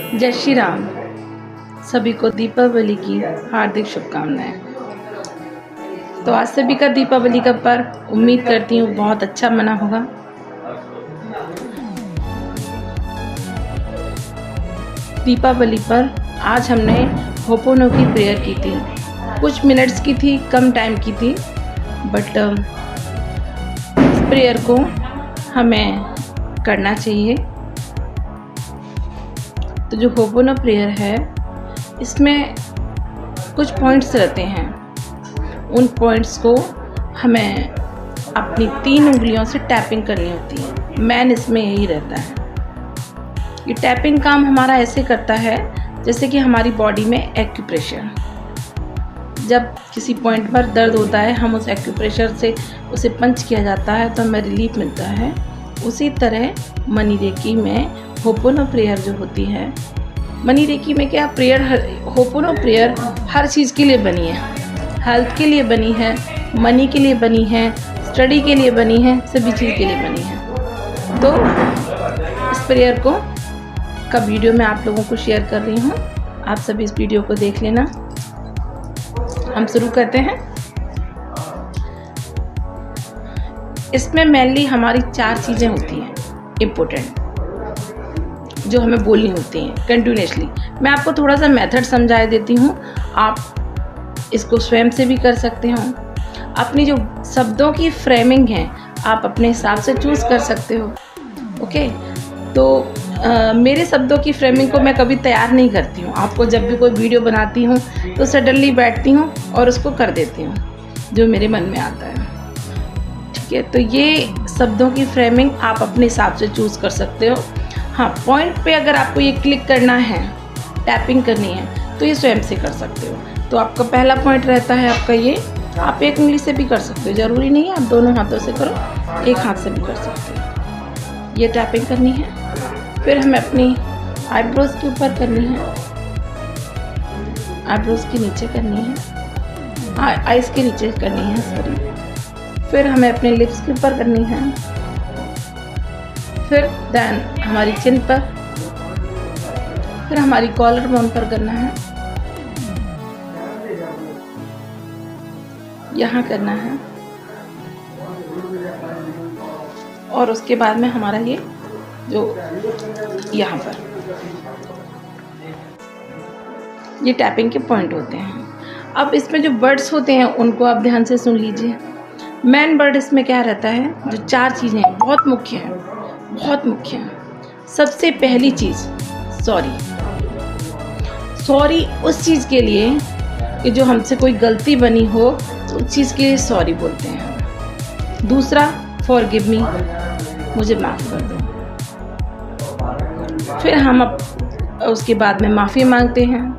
जय श्री राम। सभी को दीपावली की हार्दिक शुभकामनाएं। तो आज सभी का दीपावली का पर्व उम्मीद करती हूँ बहुत अच्छा मना होगा। दीपावली पर आज हमने होपोनो की प्रेयर की थी। कुछ मिनट्स की थी, कम टाइम की थी, बट इस प्रेयर को हमें करना चाहिए। तो जो होपोनो प्रेयर है इसमें कुछ पॉइंट्स रहते हैं। उन पॉइंट्स को हमें अपनी 3 उंगलियों से टैपिंग करनी होती है। मेन इसमें यही रहता है। ये टैपिंग काम हमारा ऐसे करता है जैसे कि हमारी बॉडी में एक्यूप्रेशर। जब किसी पॉइंट पर दर्द होता है, हम उस एक्यूप्रेशर से उसे पंच किया जाता है तो हमें रिलीफ मिलता है। उसी तरह मनी रेकी में होपोनो प्रेयर जो होती है, मनी रेकी में क्या प्रेयर, होपोनो प्रेयर हर चीज़ के लिए बनी है। हेल्थ के लिए बनी है, मनी के लिए बनी है, स्टडी के लिए बनी है, सभी चीज़ के लिए बनी है। तो इस प्रेयर को का वीडियो मैं आप लोगों को शेयर कर रही हूँ। आप सभी इस वीडियो को देख लेना। हम शुरू करते हैं। इसमें मेनली हमारी 4 चीज़ें होती हैं इम्पोर्टेंट, जो हमें बोलनी होती हैं कंटिन्यूसली। मैं आपको थोड़ा सा मेथड समझा देती हूँ। आप इसको स्वयं से भी कर सकते हो। अपनी जो शब्दों की फ्रेमिंग है आप अपने हिसाब से चूज़ कर सकते हो। ओके, तो मेरे शब्दों की फ्रेमिंग को मैं कभी तैयार नहीं करती हूँ। आपको जब भी कोई वीडियो बनाती हूँ तो सडनली बैठती हूँ और उसको कर देती हूँ जो मेरे मन में आता है। ठीक है, तो ये शब्दों की फ्रेमिंग आप अपने हिसाब से चूज़ कर सकते हो। हाँ, पॉइंट पे अगर आपको ये क्लिक करना है, टैपिंग करनी है, तो ये स्वयं से कर सकते हो। तो आपका पहला पॉइंट रहता है आपका ये। आप एक उंगली से भी कर सकते हो, ज़रूरी नहीं है आप दोनों हाथों से करो, एक हाथ से भी कर सकते हो। ये टैपिंग करनी है। फिर हमें अपनी आईब्रोज के ऊपर करनी है, आईब्रोज के नीचे करनी है, आइज़ के नीचे करनी है, सॉरी। फिर हमें अपने लिप्स के ऊपर करनी है। फिर देन हमारी चिन पर, फिर हमारी कॉलर बोन पर करना है, यहाँ करना है, और उसके बाद में हमारा ये जो यहाँ पर ये टैपिंग के पॉइंट होते हैं। अब इसमें जो वर्ड्स होते हैं उनको आप ध्यान से सुन लीजिए। मेन वर्ड इसमें क्या रहता है, जो 4 चीज़ें हैं बहुत मुख्य हैं, बहुत मुख्य है। सबसे पहली चीज़ सॉरी। सॉरी उस चीज़ के लिए कि जो हमसे कोई गलती बनी हो तो उस चीज़ के लिए सॉरी बोलते हैं। दूसरा फॉरगिव मी, मुझे माफ़ कर दो। फिर हम उसके बाद में माफ़ी मांगते हैं।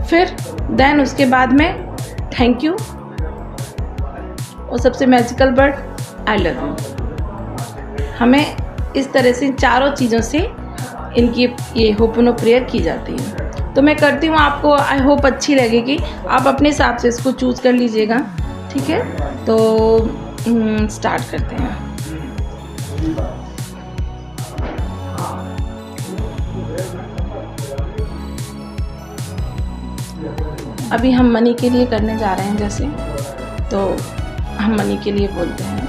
फिर देन उसके बाद में थैंक यू, और सबसे magical word I love you. हमें इस तरह से 4 चीज़ों से इनकी ये होपोनो प्रेयर की जाती है। तो मैं करती हूँ, आपको आई होप अच्छी लगेगी। आप अपने हिसाब से इसको चूज़ कर लीजिएगा। ठीक है, तो स्टार्ट करते हैं। अभी हम मनी के लिए करने जा रहे हैं। जैसे तो हम मनी के लिए बोलते हैं,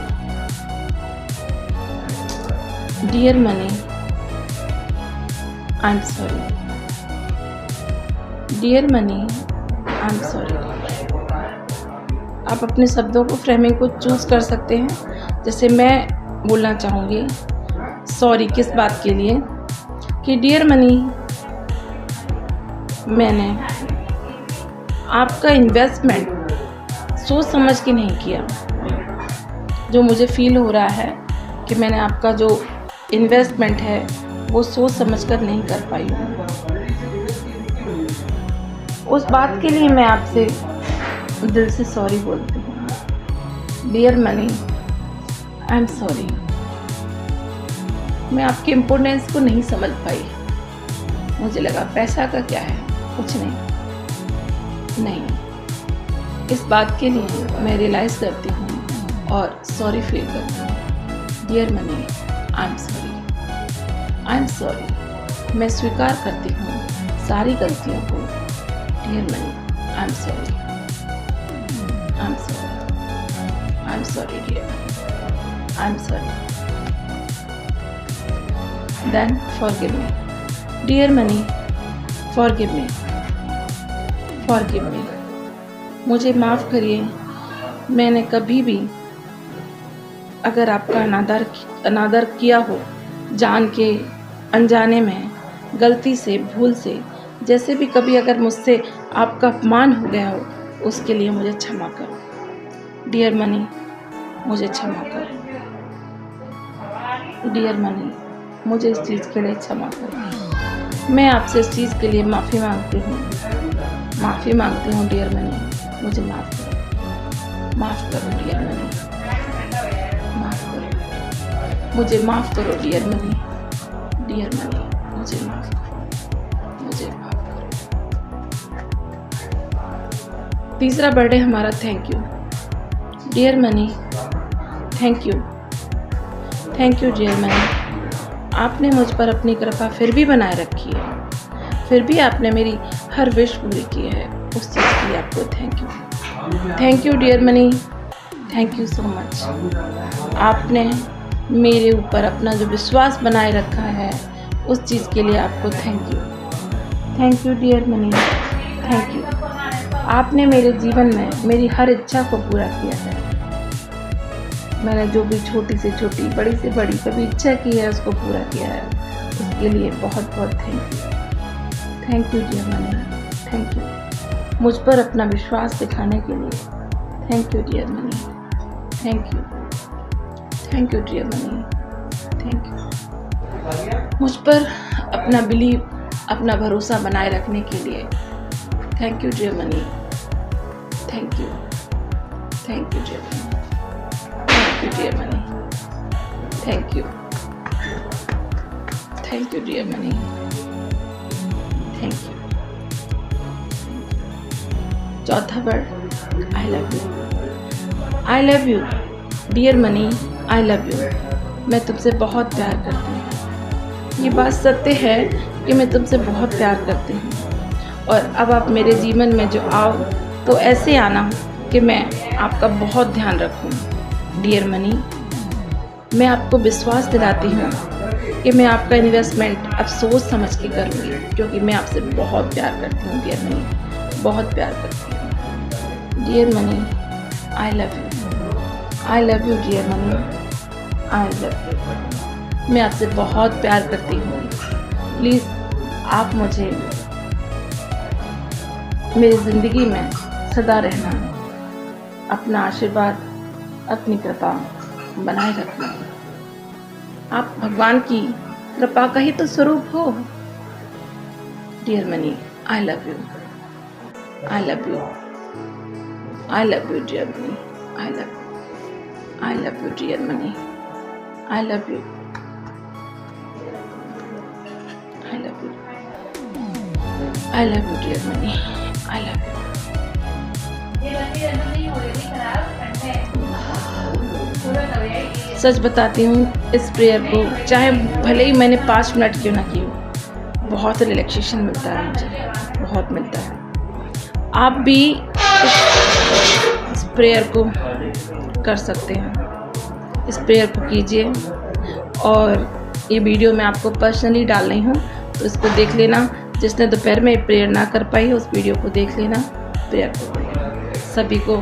dear money I am sorry. Dear money I am sorry. आप अपने शब्दों को, फ्रेमिंग को चूज़ कर सकते हैं। जैसे मैं बोलना चाहूँगी सॉरी किस बात के लिए, कि डियर मनी, मैंने आपका इन्वेस्टमेंट सोच समझ के नहीं किया। जो मुझे फील हो रहा है कि मैंने आपका जो इन्वेस्टमेंट है वो सोच समझकर नहीं कर पाई हूँ। उस बात के लिए मैं आपसे दिल से सॉरी बोलती हूँ। Dear money I am sorry. मैं आपके इम्पोर्टेंस को नहीं समझ पाई। मुझे लगा पैसा का क्या है, कुछ नहीं। इस बात के लिए मैं रियलाइज़ करती हूँ और सॉरी फील करती हूँ। Dear money I am sorry. मैं स्वीकार करती हूँ सारी गलतियों को। Dear money, I am sorry, I am sorry, I am sorry dear money, I am sorry. Then forgive me dear money, forgive me, forgive me. मुझे माफ़ करिए, मैंने कभी भी अगर आपका अनादर किया हो, जान के अनजाने में, गलती से, भूल से, जैसे भी कभी अगर मुझसे आपका अपमान हो गया हो, उसके लिए मुझे क्षमा करो। डियर मनी, मुझे क्षमा करो। डियर मनी, मुझे इस चीज़ के लिए क्षमा करो। मैं आपसे इस चीज़ के लिए माफ़ी मांगती हूँ, माफ़ी मांगती हूँ। डियर मनी, मुझे माफ़ करो, माफ़ करो डियर मनी, माफ़ करो, मुझे माफ़ करो डियर मनी, डियर मनी, मुझे माफ़ करो, मुझे माफ़ करो। तीसरा बर्थडे हमारा thank you dear money, thank you, thank you dear money. आपने मुझ पर अपनी कृपा फिर भी बनाए रखी है, फिर भी आपने मेरी हर विश पूरी की है, उस चीज़ के लिए आपको thank you. Thank you dear money, thank you so much. आपने मेरे ऊपर अपना जो विश्वास बनाए रखा है, उस चीज़ के लिए आपको thank you. Thank you dear money, thank you. आपने मेरे जीवन में मेरी हर इच्छा को पूरा किया है। मैंने जो भी छोटी से छोटी, बड़ी से बड़ी कभी इच्छा की है, उसको पूरा किया है। उसके लिए बहुत बहुत thank you. Thank you dear money, thank you. मुझ पर अपना विश्वास दिखाने के लिए thank you dear money, thank you, thank you dear money, thank you. मुझ पर अपना बिलीव, अपना भरोसा बनाए रखने के लिए thank you dear money, thank you, thank you dear money, thank you dear money, thank you, thank you dear money, thank you. चौथा word, I love you. I love you dear money, I love you. मैं तुमसे बहुत प्यार करती हूँ। ये बात सत्य है कि मैं तुमसे बहुत प्यार करती हूँ, और अब आप मेरे जीवन में जो आओ तो ऐसे आना कि मैं आपका बहुत ध्यान रखूँ। डियर मनी, मैं आपको विश्वास दिलाती हूँ कि मैं आपका इन्वेस्टमेंट अब सोच समझ के करूँगी, क्योंकि मैं आपसे बहुत प्यार करती हूँ डियर मनी, बहुत प्यार करती हूँ। Dear money, I love you, I love you dear money, I love you. मैं आपसे बहुत प्यार करती हूँ। प्लीज़ आप मुझे मेरी ज़िंदगी में सदा रहना, अपना आशीर्वाद, अपनी कृपा बनाए रखना। आप भगवान की कृपा का ही तो स्वरूप हो। Dear money, I love you, I love you, I love you dear money, I love you, I love you dear money, I love you, I love you, I love you dear money, I love you. सच बताती हूँ, इस prayer को चाहे भले ही मैंने 5 minute क्यों ना की हो, बहुत रिलैक्सेशन मिलता है मुझे, बहुत मिलता है। आप भी इस प्रेयर को कर सकते हैं, इस प्रेयर को कीजिए। और ये वीडियो मैं आपको पर्सनली डाल रही हूँ, तो इसको देख लेना। जिसने दोपहर में प्रेयर ना कर पाई, उस वीडियो को देख लेना, प्रेयर को। सभी को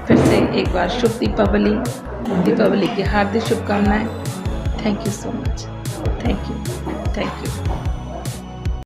फिर से एक बार शुभ दीपावली की हार्दिक शुभकामनाएं। Thank you so much, thank you, thank you.